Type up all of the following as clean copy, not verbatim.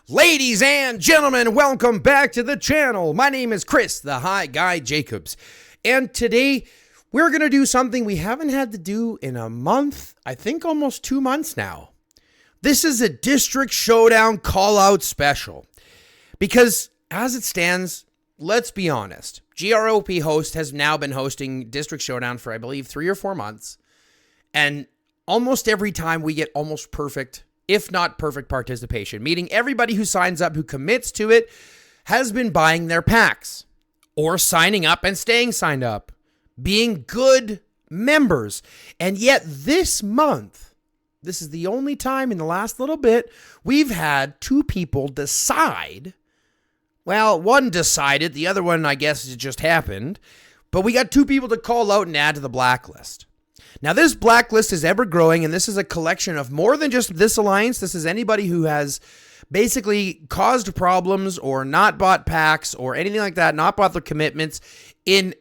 Ladies and gentlemen, welcome back to the channel. My name is Chris, the High Guy Jacobs. And today, we're going to do something we haven't had to do in a month. I think almost 2 months now. This is a District Showdown call-out special. Because, as it stands, let's be honest. GROP host has now been hosting District Showdown for, I believe, 3 or 4 months. And almost every time we get almost perfect, if not perfect participation, meaning everybody who signs up, who commits to it, has been buying their packs or signing up and staying signed up, being good members. And yet this month, this is the only time in the last little bit, we've had 2 people decide. Well, one decided, the other one, I guess, it just happened. But we got 2 people to call out and add to the blacklist. Now, this blacklist is ever growing, and this is a collection of more than just this alliance. This is anybody who has basically caused problems or not bought packs or anything like that, not bought their commitments in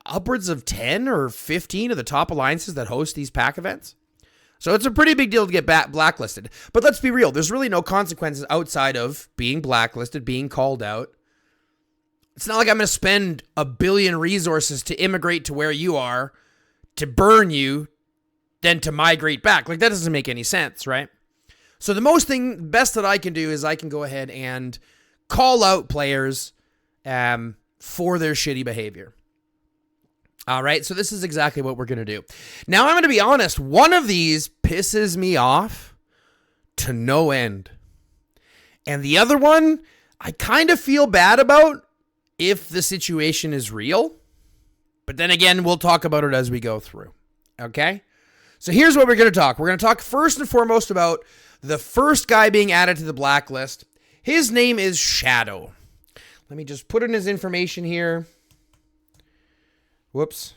upwards of 10 or 15 of the top alliances that host these pack events. So it's a pretty big deal to get blacklisted. But let's be real. There's really no consequences outside of being blacklisted, being called out. It's not like I'm going to spend 1 billion resources to immigrate to where you are, to burn you, then to migrate back. Like, that doesn't make any sense, right? So the best that I can do is I can go ahead and call out players for their shitty behavior. All right, so this is exactly what we're going to do. Now, I'm going to be honest. One of these pisses me off to no end. And the other one, I kind of feel bad about if the situation is real. But then again, we'll talk about it as we go through. Okay? So here's what we're going to talk. We're going to talk first and foremost about the first guy being added to the blacklist. His name is Shadow. Let me just put in his information here. Whoops.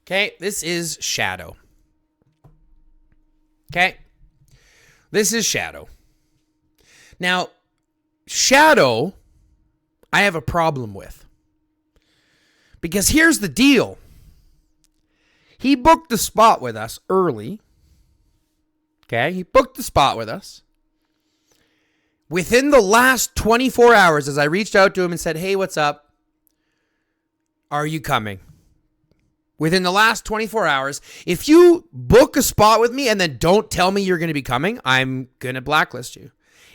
Okay, this is Shadow. Okay? This is Shadow. Now, Shadow, I have a problem with. Because here's the deal. He booked the spot with us early. Okay, he booked the spot with us. Within the last 24 hours, as I reached out to him and said, hey, what's up? Are you coming? Within the last 24 hours, if you book a spot with me and then don't tell me you're going to be coming, I'm going to blacklist you.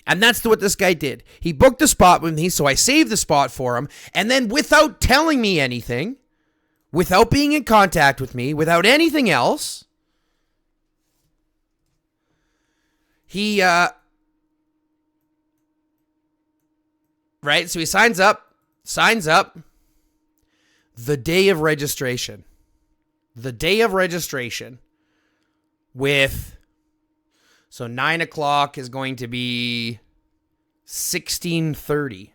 And that's what this guy did. He booked a spot with me, so I saved the spot for him. And then without telling me anything, without being in contact with me, without anything else, he, right? So he signs up the day of registration. The day of registration with... So 9 o'clock is going to be 16:30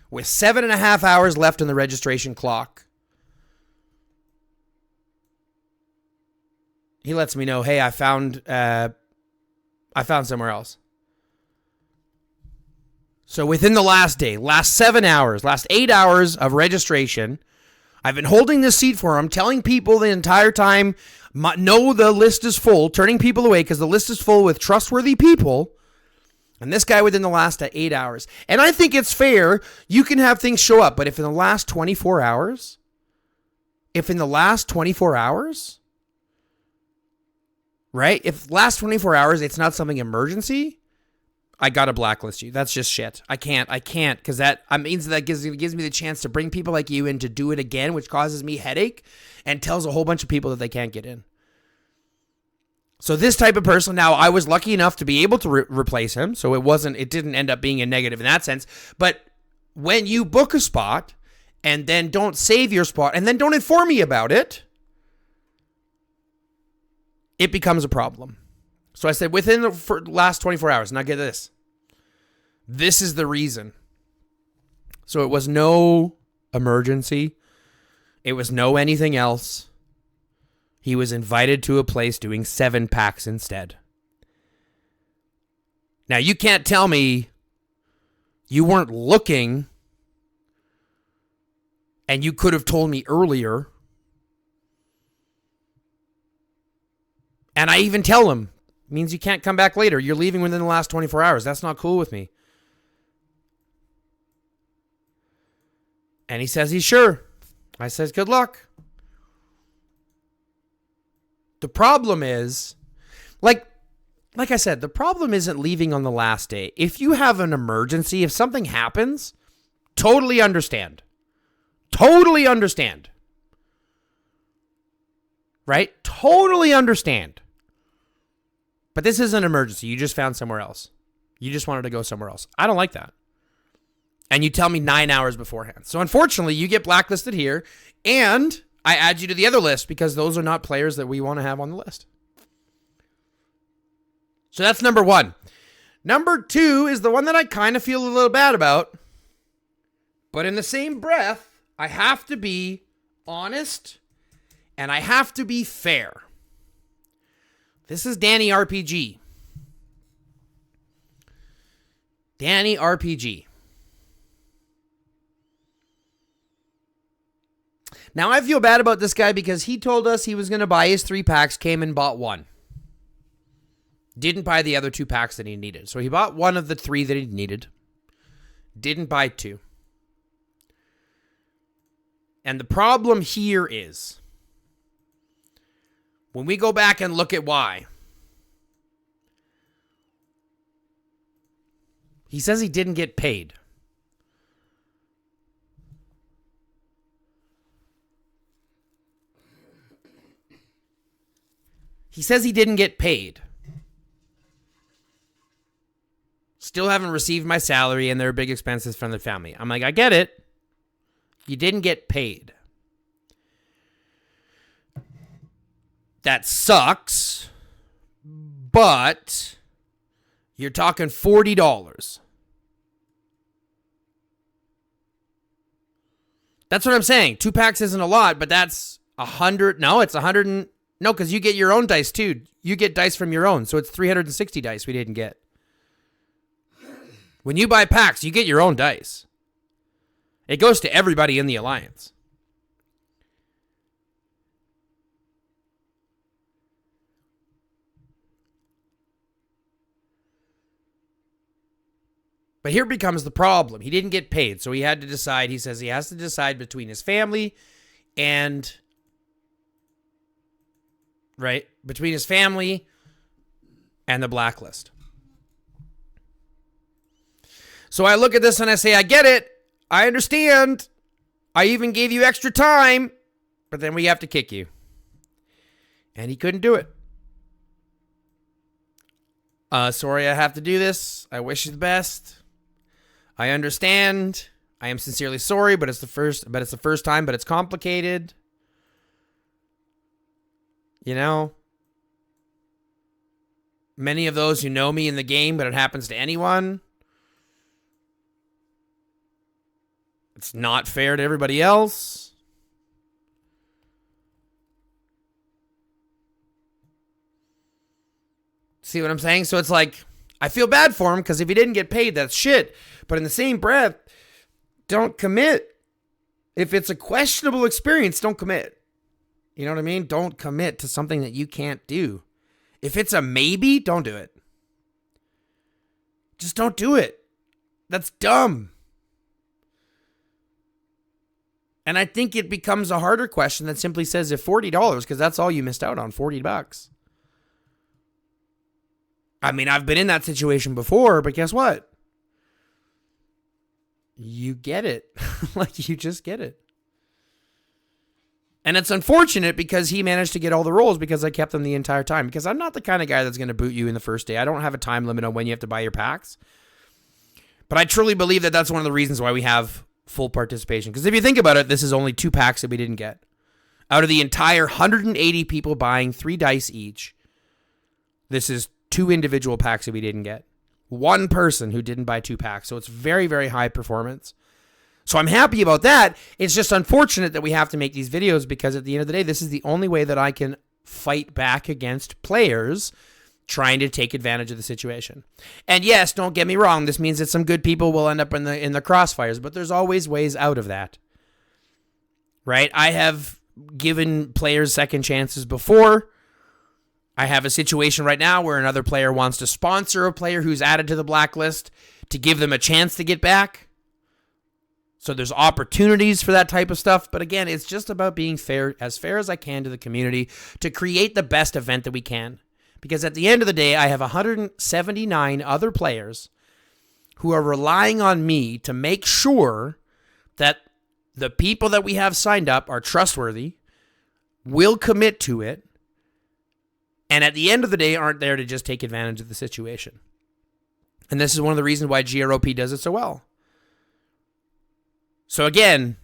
with 7.5 hours left on the registration clock. He lets me know, hey, I found somewhere else. So within the last day, last 7 hours, last 8 hours of registration, I've been holding this seat for him, telling people the entire time, no, the list is full, turning people away because the list is full with trustworthy people. And this guy within the last 8 hours. And I think it's fair. You can have things show up. But if in the last 24 hours, right? If last 24 hours, it's not something emergency, I got to blacklist you. That's just shit. I can't because that means that gives me the chance to bring people like you in to do it again, which causes me headache and tells a whole bunch of people that they can't get in. So this type of person, now I was lucky enough to be able to replace him, so it didn't end up being a negative in that sense. But when you book a spot and then don't save your spot and then don't inform me about it, it becomes a problem. So I said within the last 24 hours, now get this. This is the reason. So it was no emergency. It was no anything else. He was invited to a place doing 7 packs instead. Now, you can't tell me you weren't looking and you could have told me earlier. And I even tell him, It means you can't come back later. You're leaving within the last 24 hours. That's not cool with me. And he says he's sure. I says, good luck. The problem is, like I said, the problem isn't leaving on the last day. If you have an emergency, if something happens, totally understand. Totally understand. Right? Totally understand. But this is an emergency. You just found somewhere else. You just wanted to go somewhere else. I don't like that. And you tell me 9 hours beforehand. So unfortunately, you get blacklisted here, and I add you to the other list because those are not players that we want to have on the list. So that's number one. Number two is the one that I kind of feel a little bad about. But in the same breath, I have to be honest and I have to be fair. This is Danny RPG. Danny RPG. Now, I feel bad about this guy because he told us he was going to buy his 3 packs, came and bought 1. Didn't buy the other 2 packs that he needed. So he bought 1 of the 3 that he needed. Didn't buy 2. And the problem here is, when we go back and look at why, he says he didn't get paid. He says he didn't get paid. Still haven't received my salary and there are big expenses from the family. I'm like, I get it. You didn't get paid. That sucks. But you're talking $40. That's what I'm saying. 2 packs isn't a lot, but that's 100. No, it's 100. No, because you get your own dice too. You get dice from your own. So it's 360 dice we didn't get. When you buy packs, you get your own dice. It goes to everybody in the alliance. But here becomes the problem. He didn't get paid, so he had to decide. He says he has to decide between his family and... Right? Between his family and the blacklist. So I look at this and I say, I get it. I understand. I even gave you extra time. But then we have to kick you. And he couldn't do it. Sorry I have to do this. I wish you the best. I understand. I am sincerely sorry, but it's the first time, but it's complicated. You know, many of those who know me in the game, but it happens to anyone. It's not fair to everybody else. See what I'm saying? So it's like, I feel bad for him because if he didn't get paid, that's shit. But in the same breath, don't commit. If it's a questionable experience, don't commit. You know what I mean? Don't commit to something that you can't do. If it's a maybe, don't do it. Just don't do it. That's dumb. And I think it becomes a harder question that simply says if $40, because that's all you missed out on, $40. I mean, I've been in that situation before, but guess what? You get it. Like, you just get it. And it's unfortunate because he managed to get all the rolls because I kept them the entire time. Because I'm not the kind of guy that's going to boot you in the first day. I don't have a time limit on when you have to buy your packs. But I truly believe that that's one of the reasons why we have full participation. Because if you think about it, this is only 2 packs that we didn't get. Out of the entire 180 people buying 3 dice each, this is 2 individual packs that we didn't get. 1 person who didn't buy 2 packs. So it's very, very high performance. So I'm happy about that. It's just unfortunate that we have to make these videos because at the end of the day, this is the only way that I can fight back against players trying to take advantage of the situation. And yes, don't get me wrong. This means that some good people will end up in the crossfires, but there's always ways out of that. Right? I have given players second chances before. I have a situation right now where another player wants to sponsor a player who's added to the blacklist to give them a chance to get back. So there's opportunities for that type of stuff. But again, it's just about being fair as I can to the community to create the best event that we can. Because at the end of the day, I have 179 other players who are relying on me to make sure that the people that we have signed up are trustworthy, will commit to it, and at the end of the day aren't there to just take advantage of the situation. And this is one of the reasons why GROP does it so well. So again,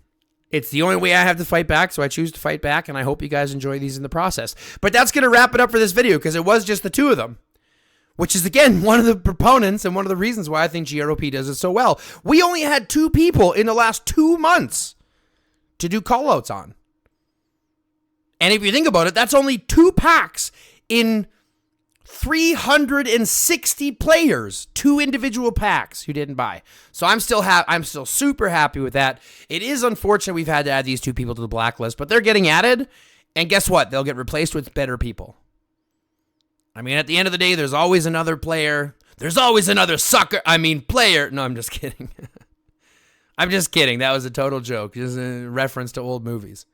it's the only way I have to fight back, so I choose to fight back, and I hope you guys enjoy these in the process. But that's going to wrap it up for this video, because it was just the two of them, which is, again, one of the proponents and one of the reasons why I think GROP does it so well. We only had 2 people in the last 2 months to do callouts on. And if you think about it, that's only 2 packs in 360 players, 2 individual packs who didn't buy. So I'm still super happy with that. It is unfortunate we've had to add these 2 people to the blacklist, but they're getting added, and guess what? They'll get replaced with better people. I mean, at the end of the day, there's always another player. There's always another player. No, I'm just kidding. I'm just kidding. That was a total joke. Just a reference to old movies.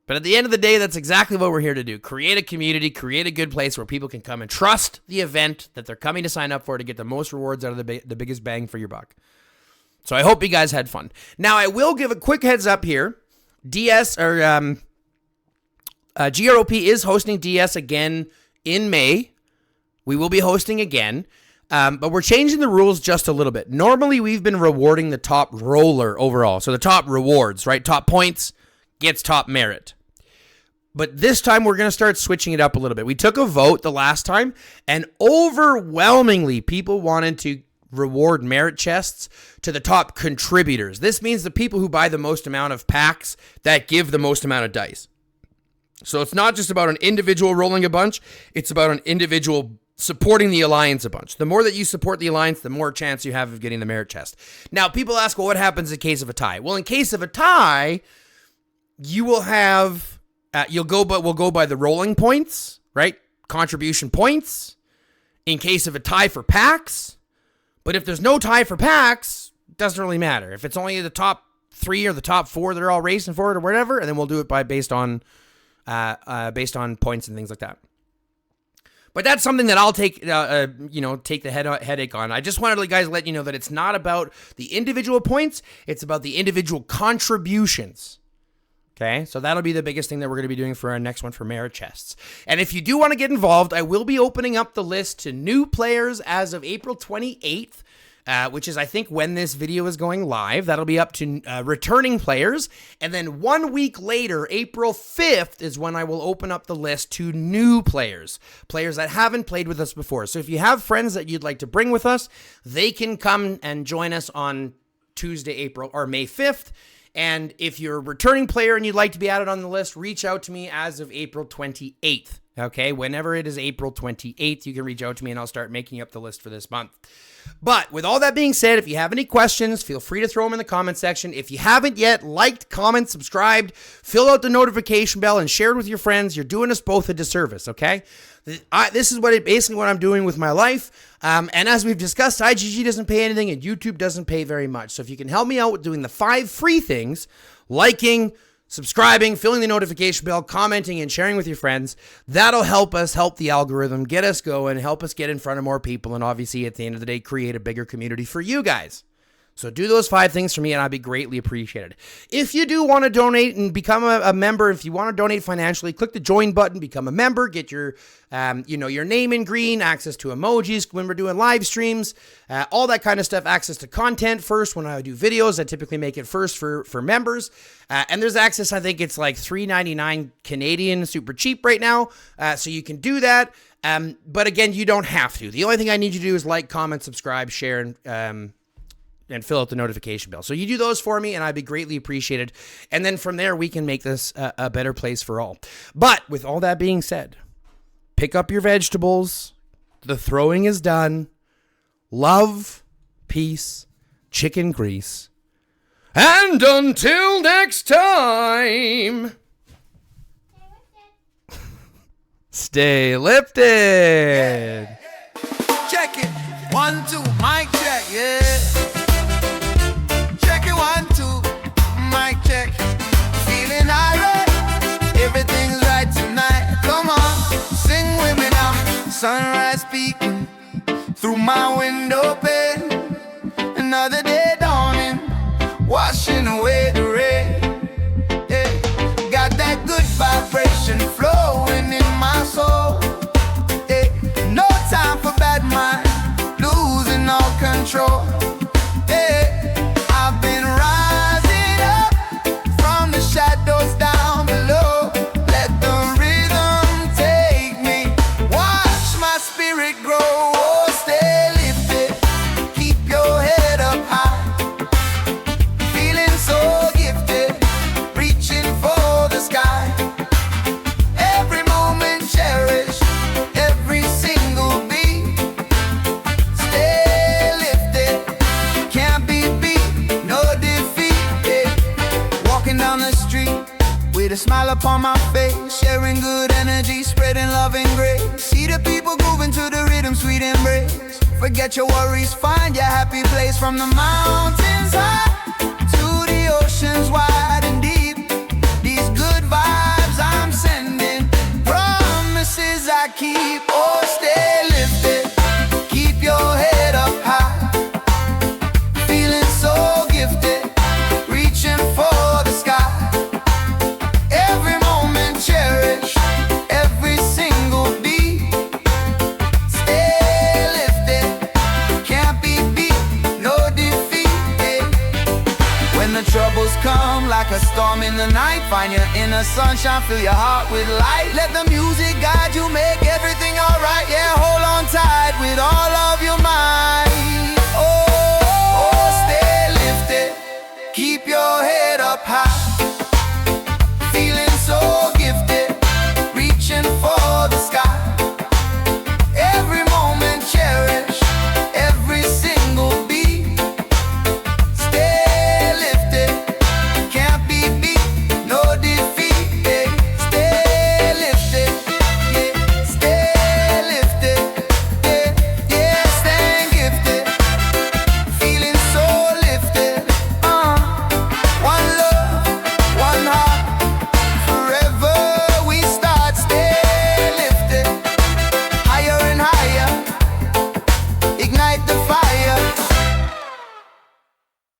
But at the end of the day, that's exactly what we're here to do. Create a community, create a good place where people can come and trust the event that they're coming to sign up for to get the most rewards out of the biggest bang for your buck. So I hope you guys had fun. Now, I will give a quick heads up here. GROP is hosting DS again in May. We will be hosting again. But we're changing the rules just a little bit. Normally, we've been rewarding the top roller overall. So the top rewards, right? Top points gets top merit. But this time, we're going to start switching it up a little bit. We took a vote the last time, and overwhelmingly, people wanted to reward merit chests to the top contributors. This means the people who buy the most amount of packs that give the most amount of dice. So it's not just about an individual rolling a bunch. It's about an individual supporting the alliance a bunch. The more that you support the alliance, the more chance you have of getting the merit chest. Now, people ask, well, what happens in case of a tie? Well, in case of a tie, you will have, we'll go by the rolling points, right? Contribution points in case of a tie for packs. But if there's no tie for packs, it doesn't really matter. If it's only the top 3 or the top 4 that are all racing for it or whatever, and then we'll do it based on points and things like that. But that's something that I'll take the headache on. I just wanted to, guys, let you know that it's not about the individual points. It's about the individual contributions. Okay, so that'll be the biggest thing that we're going to be doing for our next one for merit chests. And if you do want to get involved, I will be opening up the list to new players as of April 28th, which is, I think, when this video is going live. That'll be up to returning players. And then 1 week later, April 5th, is when I will open up the list to new players that haven't played with us before. So if you have friends that you'd like to bring with us, they can come and join us on Tuesday, May 5th. And if you're a returning player and you'd like to be added on the list, reach out to me as of April 28th. Okay, whenever it is April 28th, you can reach out to me and I'll start making up the list for this month. But with all that being said, if you have any questions, feel free to throw them in the comment section. If you haven't yet liked, comment, subscribed, fill out the notification bell, and share it with your friends, you're doing us both a disservice, okay? This is basically what I'm doing with my life. And as we've discussed, IGG doesn't pay anything and YouTube doesn't pay very much. So if you can help me out with doing the 5 free things, liking, subscribing, filling the notification bell, commenting, and sharing with your friends, that'll help us help the algorithm, get us going, help us get in front of more people, and obviously, at the end of the day, create a bigger community for you guys. So do those 5 things for me, and I'd be greatly appreciated. If you do want to donate and become a member, if you want to donate financially, click the join button, become a member, get your, your name in green, access to emojis when we're doing live streams, all that kind of stuff, access to content first. When I do videos, I typically make it first for members. And there's access, I think it's like $3.99 Canadian, super cheap right now. So you can do that. But again, you don't have to. The only thing I need you to do is like, comment, subscribe, share, and fill out the notification bell. So you do those for me, and I'd be greatly appreciated. And then from there, we can make this a better place for all. But with all that being said, pick up your vegetables. The throwing is done. Love, peace, chicken grease. And until next time. Stay lifted. Check it, 1, 2, mic check, yeah. Check it, 1, 2, mic check. Feeling alright, everything's right tonight. Come on, sing with me now. Sunrise peeking through my window pane. Another day dawning, washing away the rain. Yeah. Got that good vibration flowing in my soul. Yeah. No time for bad mind, losing all control. Yeah. I've been rising up from the shadows down below. Let the rhythm take me, watch my spirit grow. Oh, stay lifted, keep your head up high. Feeling so gifted, reaching for the sky. Every moment cherished, every single beat. Stay lifted, can't be beat, no defeat. Yeah. Walking down the street with a smile upon my face, sharing good energy, spreading love and grace. See the people grooving to the rhythm, sweet embrace. Forget your worries, find your happy place. From the mountains high to the oceans wide and deep, these good vibes I'm sending, promises I keep. Oh, stay lifted, keep your head up high. Feeling so gifted, reaching for the sky. Every moment cherish, every single beat. Stay lifted, can't be beat, no defeat. Yeah. When the troubles come like a storm in the night, find your inner sunshine, fill your heart with light. Let the music guide you, make everything alright. Yeah, hold on tight with all